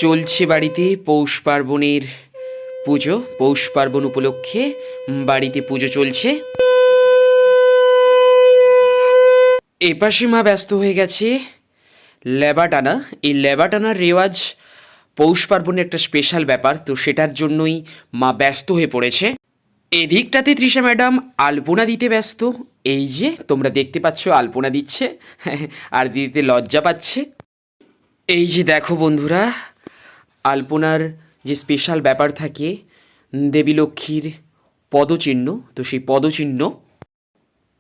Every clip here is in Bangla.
চলছে বাড়িতে পৌষ পার্বণের পুজো। পৌষ পার্বণ উপলক্ষে বাড়িতে পুজো চলছে। এপাশে মা ব্যস্ত হয়ে গেছে লেবা টানা। এই লেবা টানার রেওয়াজ পৌষ পার্বণের একটা স্পেশাল ব্যাপার, তো সেটার জন্যই মা ব্যস্ত হয়ে পড়েছে। এদিকটাতে তৃষা ম্যাডাম আলপনা দিতে ব্যস্ত। এই যে তোমরা দেখতে পাচ্ছ আলপনা দিচ্ছে আর দিতে লজ্জা পাচ্ছে। এই যে দেখো বন্ধুরা, আলপনার যে স্পেশাল ব্যাপার থাকে দেবী লক্ষ্মীর পদচিহ্ন, তো সেই পদচিহ্ন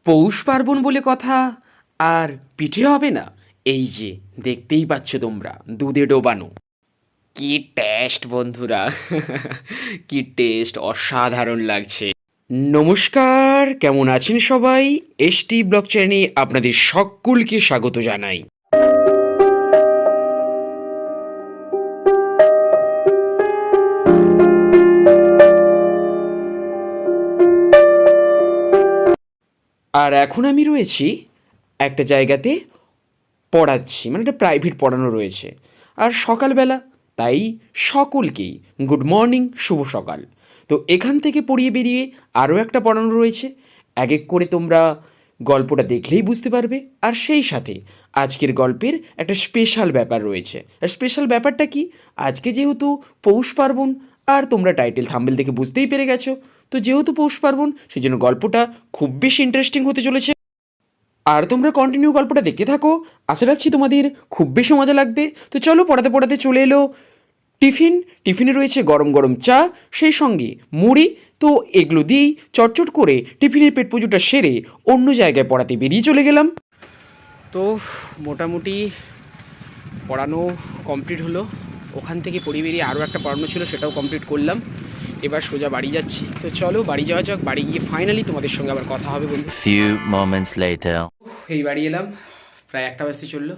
পৌষ পার্বণ বলে কথা, আর পিঠে হবে না। এই যে দেখতেই পাচ্ছ তোমরা দুধে ডোবানো। কি টেস্ট বন্ধুরা কি টেস্ট, অসাধারণ লাগছে। নমস্কার, কেমন আছেন সবাই? এসটি ব্লগ চ্যানেলে আপনাদের সকলকে স্বাগত জানাই। আর এখন আমি রয়েছি একটা জায়গাতে পড়াচ্ছি, মানে একটা প্রাইভেট পড়ানো রয়েছে। আর সকালবেলা, তাই সকলকেই গুড মর্নিং, শুভ সকাল। তো এখান থেকে পড়িয়ে বেরিয়ে আরও একটা পড়ানো রয়েছে। এক এক করে তোমরা গল্পটা দেখলেই বুঝতে পারবে। আর সেই সাথে আজকের গল্পের একটা স্পেশাল ব্যাপার রয়েছে। আর স্পেশাল ব্যাপারটা কি, আজকে যেহেতু পৌষ পার্বণ, আর তোমরা টাইটেল থাম্বনেল দেখে বুঝতেই পেরে গেছো, তো যেহেতু পৌষ পার্বণ সেই জন্য গল্পটা খুব বেশি ইন্টারেস্টিং হতে চলেছে। আর তোমরা কন্টিনিউ গল্পটা দেখতে থাকো, আশা রাখছি তোমাদের খুব বেশি মজা লাগবে। তো চলো, পড়াতে পড়াতে চলে এলো টিফিনে রয়েছে গরম গরম চা, সেই সঙ্গে মুড়ি। তো এগুলো দিয়েই চটচট করে টিফিনের পেট পুজোটা সেরে অন্য জায়গায় পড়াতে বেরিয়ে চলে গেলাম। তো মোটামুটি পড়ানো কমপ্লিট হলো। ওখান থেকে পড়িয়ে বেরিয়ে আরও একটা পড়ানো ছিল, সেটাও কমপ্লিট করলাম। এবার সোজা বাড়ি যাচ্ছি। তো চলো বাড়ি যাওয়া যাক। বাড়ি গিয়ে ফাইনালি তোমাদের সঙ্গে আবার কথা হবে বন্ধু। Few moments later. এই বাড়ি এলাম, প্রায় 1টা বাজতে চললো।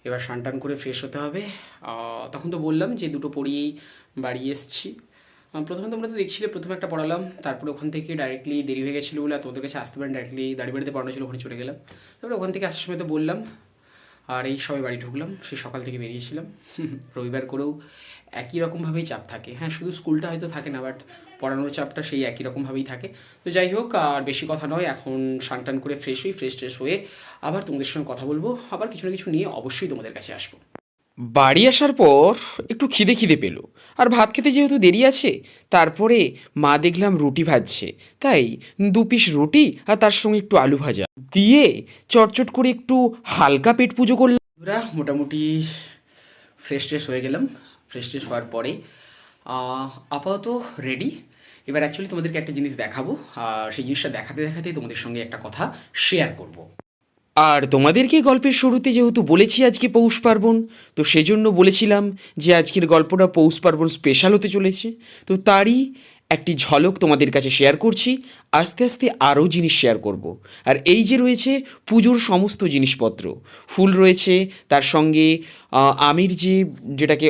এবার স্নান টান করে ফ্রেশ হতে হবে। তখন তো বললাম যে দুটো পড়িয়েই বাড়ি এসেছি। প্রথমে তোমরা তো দেখছিলে, প্রথমে একটা পড়ালাম, তারপরে ওখান থেকে ডাইরেক্টলি দেরি হয়ে গেছিলো বলে আর তোমাদের কাছে আসতে পারেন, ডাইরেক্টলি দাঁড়িয়ে পড়ানো ছিল, ওখানে চলে গেলাম। তারপরে ওখান থেকে আসার সময় তো বললাম। আর এই সবাই বাড়ি ঢুকলাম, সেই সকাল থেকে বেরিয়েছিলাম। রবিবার করেও একই রকমভাবেই চাপ থাকে। হ্যাঁ, শুধু স্কুলটা হয়তো থাকে না, বাট পড়ানোর চাপটা সেই একই রকমভাবেই থাকে। তো যাই হোক, আর বেশি কথা নয়, এখন স্নান টান করে ফ্রেশ ট্রেশ হয়ে আবার তোমাদের সঙ্গে কথা বলবো। আবার কিছু না কিছু নিয়ে অবশ্যই তোমাদের কাছে আসবো। বাড়ি আসার পর একটু খিদে পেলো, আর ভাত খেতে যেহেতু দেরি আছে, তারপরে মা দেখলাম রুটি ভাজছে, তাই 2 পিস রুটি আর তার সঙ্গে একটু আলু ভাজা দিয়ে চটচট করে একটু হালকা পেট পুজো করলাম। মোটামুটি ফ্রেশ ট্রেশ হয়ে গেলাম। ফ্রেশ ট্রেশ হওয়ার পরে আপাতত রেডি। এবার অ্যাকচুয়ালি তোমাদেরকে একটা জিনিস দেখাবো, আর সেই জিনিসটা দেখাতে দেখাতে তোমাদের সঙ্গে একটা কথা শেয়ার করব। আর তোমাদেরকে গল্পের শুরুতে যেহেতু বলেছি আজকে পৌষ পার্বণ, তো সেজন্য বলেছিলাম যে আজকের গল্পটা পৌষ পার্বণ স্পেশাল হতে চলেছে। তো তারই একটি ঝলক তোমাদের কাছে শেয়ার করছি। আস্তে আস্তে আরও জিনিস শেয়ার করব। আর এই যে রয়েছে পুজোর সমস্ত জিনিসপত্র, ফুল রয়েছে, তার সঙ্গে আমির যেটাকে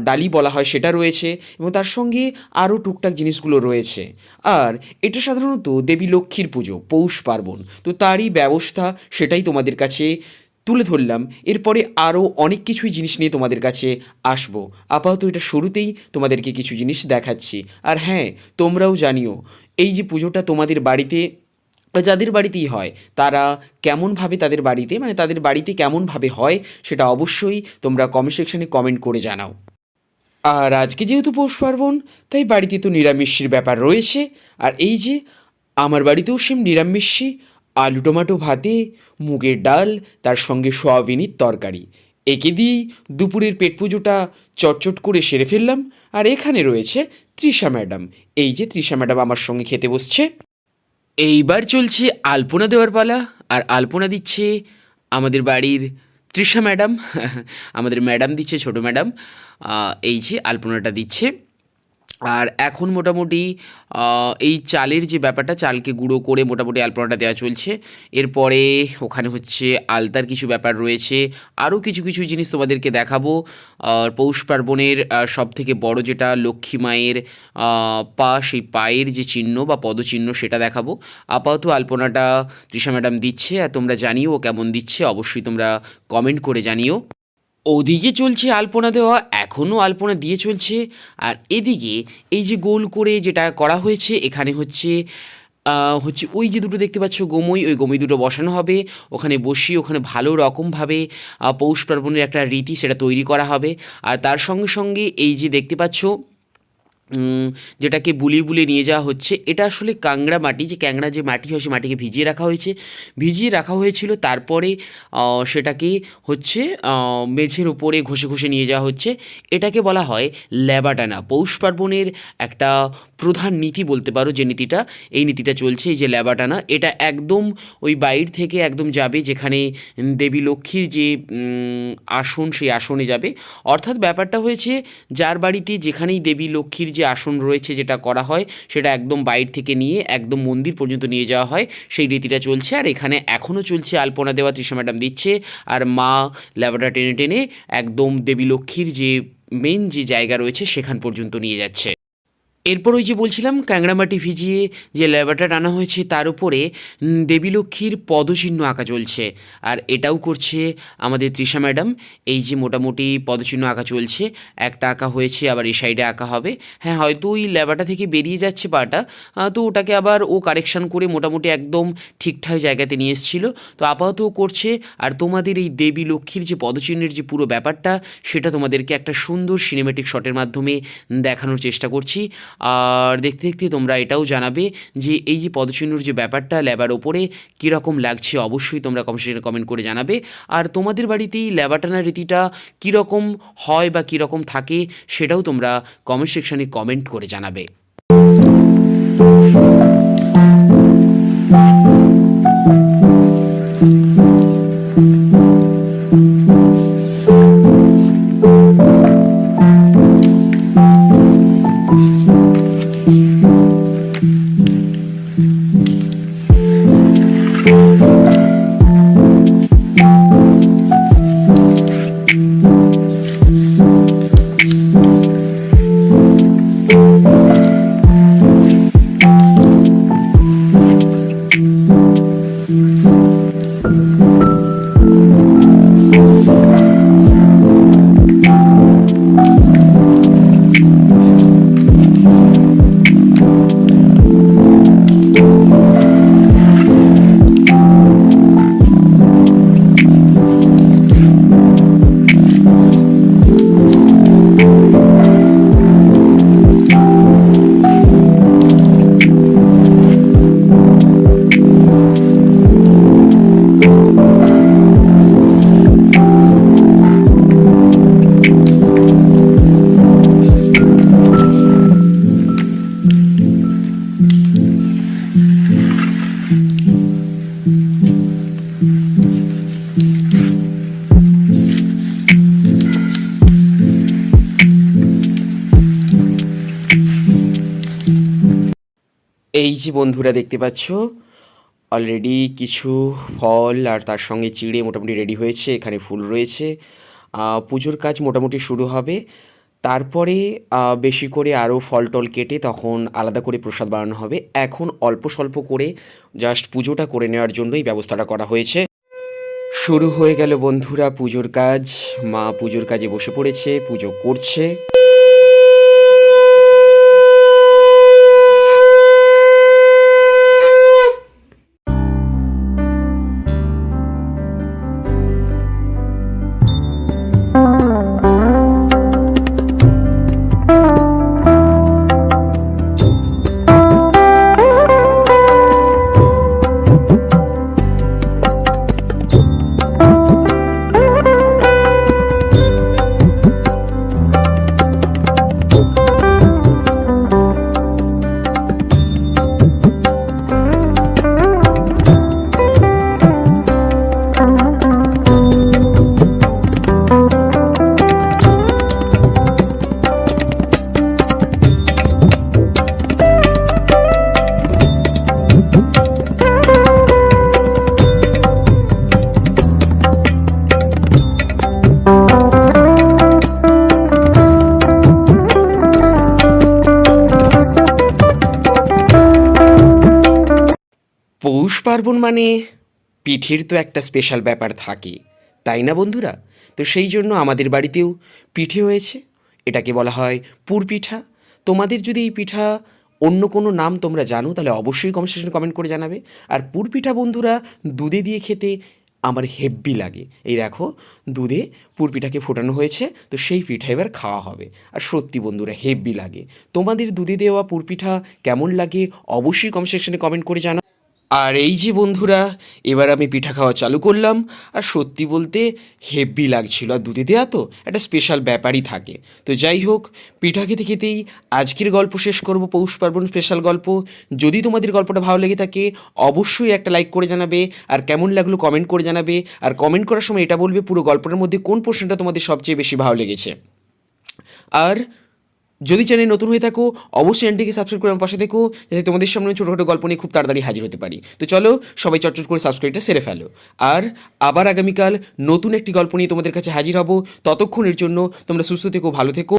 ডালি বলা হয় সেটা রয়েছে, এবং তার সঙ্গে আরও টুকটাক জিনিসগুলো রয়েছে। আর এটা সাধারণত দেবী লক্ষ্মীর পুজো, পৌষ পার্বণ, তো তারই ব্যবস্থা, সেটাই তোমাদের কাছে তুলে ধরলাম। এরপরে আরও অনেক কিছুই জিনিস নিয়ে তোমাদের কাছে আসবো। আপাতত এটা শুরুতেই তোমাদেরকে কিছু জিনিস দেখাচ্ছি। আর হ্যাঁ, তোমরাও জানিও এই যে পুজোটা তোমাদের বাড়িতে বা যাদের বাড়িতেই হয়, তারা কেমনভাবে তাদের বাড়িতে, মানে তাদের বাড়িতে কেমনভাবে হয়, সেটা অবশ্যই তোমরা কমেন্ট সেকশানে কমেন্ট করে জানাও। আর আজকে যেহেতু পৌষ পার্বণ, তাই বাড়িতে তো নিরামিষের ব্যাপার রয়েছে। আর এই যে আমার বাড়িতেও সেম নিরামিষই, আলু টমাটো ভাতে, মুগের ডাল, তার সঙ্গে সয়াবিনের তরকারি। একে দিয়েই দুপুরের পেট পুজোটা চটচট করে সেরে ফেললাম। আর এখানে রয়েছে তৃষা ম্যাডাম। এই যে তৃষা ম্যাডাম আমার সঙ্গে খেতে বসছে। এইবার চলছে আলপনা দেওয়ার পালা। আর আলপনা দিচ্ছে আমাদের বাড়ির তৃষা ম্যাডাম। আমাদের ম্যাডাম দিচ্ছে, ছোটো ম্যাডাম। এই যে আলপনাটা দিচ্ছে। আর এখন মোটামুটি এই চালের যে ব্যাপারটা, চালকে গুঁড়ো করে মোটামুটি আলপনাটা দেওয়া চলছে। এরপরে ওখানে হচ্ছে আলতার কিছু ব্যাপার রয়েছে, আরও কিছু কিছু জিনিস তোমাদেরকে দেখাবো। আর পৌষ পার্বণের সবথেকে বড় যেটা লক্ষ্মী মায়ের পা, সেই পায়ের যে চিহ্ন বা পদচিহ্ন, সেটা দেখাবো। আপাতত আলপনাটা তৃষা ম্যাডাম দিচ্ছে, আর তোমরা জানিও ও কেমন দিচ্ছে, অবশ্যই তোমরা কমেন্ট করে জানিও। ওদিকে চলছে আলপনা দেওয়া, এখনও আলপনা দিয়ে চলছে। আর এদিকে এই যে গোল করে যেটা করা হয়েছে, এখানে হচ্ছে ওই যে দুটো দেখতে পাচ্ছ গোমই, ওই গোমই দুটো বসানো হবে। ওখানে বসিয়ে ওখানে ভালো রকমভাবে পৌষ পার্বণের একটা রীতি সেটা তৈরি করা হবে। আর তার সঙ্গে সঙ্গে এই যে দেখতে পাচ্ছ যেটাকে বুলিয়ে বুলিয়ে নিয়ে যাওয়া হচ্ছে, এটা আসলে কাংড়া মাটি, যে ক্যাংড়া যে মাটি হয়, সে মাটিকে ভিজিয়ে রাখা হয়েছে, ভিজিয়ে রাখা হয়েছিল। তারপরে সেটাকে হচ্ছে মেঝের ওপরে ঘষে ঘষে নিয়ে যাওয়া হচ্ছে। এটাকে বলা হয় ল্যাবাটানা। পৌষ পার্বণের একটা প্রধান নীতি বলতে পারো, যে নীতিটা, এই নীতিটা চলছে, এই যে ল্যাবাটানা, এটা একদম ওই বাইর থেকে একদম যাবে যেখানে দেবী লক্ষ্মীর যে আসন, সেই আসনে যাবে। অর্থাৎ ব্যাপারটা হয়েছে, যার বাড়িতে যেখানেই দেবী লক্ষ্মীর যে আসন রয়েছে, যেটা করা হয় সেটা একদম বাইরে থেকে নিয়ে একদম মন্দির পর্যন্ত নিয়ে যাওয়া হয়, সেই রীতিটা চলছে। আর এখানে এখনও চলছে আলপনা দেওয়া, তৃষা ম্যাডাম দিচ্ছে, আর মা ল্যাবাটা টেনে টেনে একদম দেবী লক্ষ্মীর যে মেন যে জায়গা রয়েছে সেখান পর্যন্ত নিয়ে যাচ্ছে। এরপর ওই যে বলছিলাম ক্যাংড়ামাটি ভিজিয়ে যে ল্যাবাটা টানা হয়েছে, তার উপরে দেবী লক্ষ্মীর পদচিহ্ন আঁকা চলছে। আর এটাও করছে আমাদের তৃষা ম্যাডাম। এই যে মোটামুটি পদচিহ্ন আঁকা চলছে, একটা আঁকা হয়েছে, আবার এই সাইডে আঁকা হবে। হ্যাঁ, হয়তো ওই ল্যাবাটা থেকে বেরিয়ে যাচ্ছে পাটা, তো ওটাকে আবার ও কারেকশান করে মোটামুটি একদম ঠিকঠাক জায়গাতে নিয়ে এসেছিল। তো আপাতত করছে। আর তোমাদের এই দেবী লক্ষ্মীর যে পদচিহ্নের যে পুরো ব্যাপারটা, সেটা তোমাদেরকে একটা সুন্দর সিনেমেটিক শটের মাধ্যমে দেখানোর চেষ্টা করছি। আর দেখতে দেখতে তোমরা এটাও জানাবে যে এই যে পদচিহ্নর যে ব্যাপারটা ল্যাবার ওপরে কীরকম লাগছে, অবশ্যই তোমরা কমেন্ট কমেন্ট করে জানাবে। আর তোমাদের বাড়িতেই ল্যাবা টানার রীতিটা কীরকম হয় বা কীরকম থাকে, সেটাও তোমরা কমেন্ট সেকশানে কমেন্ট করে জানাবে। এই যে বন্ধুরা দেখতে পাচ্ছ, অলরেডি কিছু ফল আর তার সঙ্গে চিড়ে মোটামুটি রেডি হয়েছে। এখানে ফুল রয়েছে। পুজোর কাজ মোটামুটি শুরু হবে। তারপরে বেশি করে আরও ফল টল কেটে তখন আলাদা করে প্রসাদ বানানো হবে। এখন অল্প স্বল্প করে জাস্ট পুজোটা করে নেওয়ার জন্যই ব্যবস্থাটা করা হয়েছে। শুরু হয়ে গেল বন্ধুরা পুজোর কাজ। মা পুজোর কাজে বসে পড়েছে, পুজো করছে। পৌষ পার্বণ মানে পিঠের তো একটা স্পেশাল ব্যাপার থাকে, তাই না বন্ধুরা? তো সেই জন্য আমাদের বাড়িতেও পিঠে হয়েছে। এটাকে বলা হয় পুর পিঠা। তোমাদের যদি এই পিঠা অন্য কোনো নাম তোমরা জানো তাহলে অবশ্যই কমেন্ট সেকশনে কমেন্ট করে জানাবে। আর পুর পিঠা বন্ধুরা দুধে দিয়ে খেতে আমার হেব্বি লাগে। এই দেখো দুধে পুর পিঠাকে ফোটানো হয়েছে, তো সেই পিঠা এবার খাওয়া হবে। আর সত্যি বন্ধুরা হেব্বি লাগে। তোমাদের দুধে দেওয়া পুর পিঠা কেমন লাগে অবশ্যই কমেন্ট সেকশনে কমেন্ট করে জানাও। আর এই যে বন্ধুরা এবার আমি পিঠা খাওয়া চালু করলাম, আর সত্যি বলতে হেব্বি লাগছিল। আর দুধে দেওয়া তো একটা স্পেশাল ব্যাপারই থাকে। তো যাই হোক, পিঠা খেতে খেতেই আজকের গল্প শেষ করব, পৌষ পার্বণ স্পেশাল গল্প। যদি তোমাদের গল্পটা ভালো লেগে থাকে অবশ্যই একটা লাইক করে জানাবে, আর কেমন লাগলো কমেন্ট করে জানাবে। আর কমেন্ট করার সময় এটা বলবে পুরো গল্পটার মধ্যে কোন পোর্শনটা তোমাদের সবচেয়ে বেশি ভালো লেগেছে। আর যদি চ্যানেল নতুন হয়ে থাকো অবশ্যই চ্যানেলটিকে সাবস্ক্রাইব করে আমার পাশে থেকো, যাতে তোমাদের সামনে ছোটোখাটো গল্প নিয়ে খুব তাড়াতাড়ি হাজির হতে পারি। তো চলো সবাই চটচট করে সাবস্ক্রাইবটা সেরে ফেলো। আর আবার আগামীকাল নতুন একটি গল্প নিয়ে তোমাদের কাছে হাজির হব। ততক্ষণের জন্য তোমরা সুস্থ থেকো, ভালো থেকো।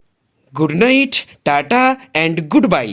Good night, tata and good bye.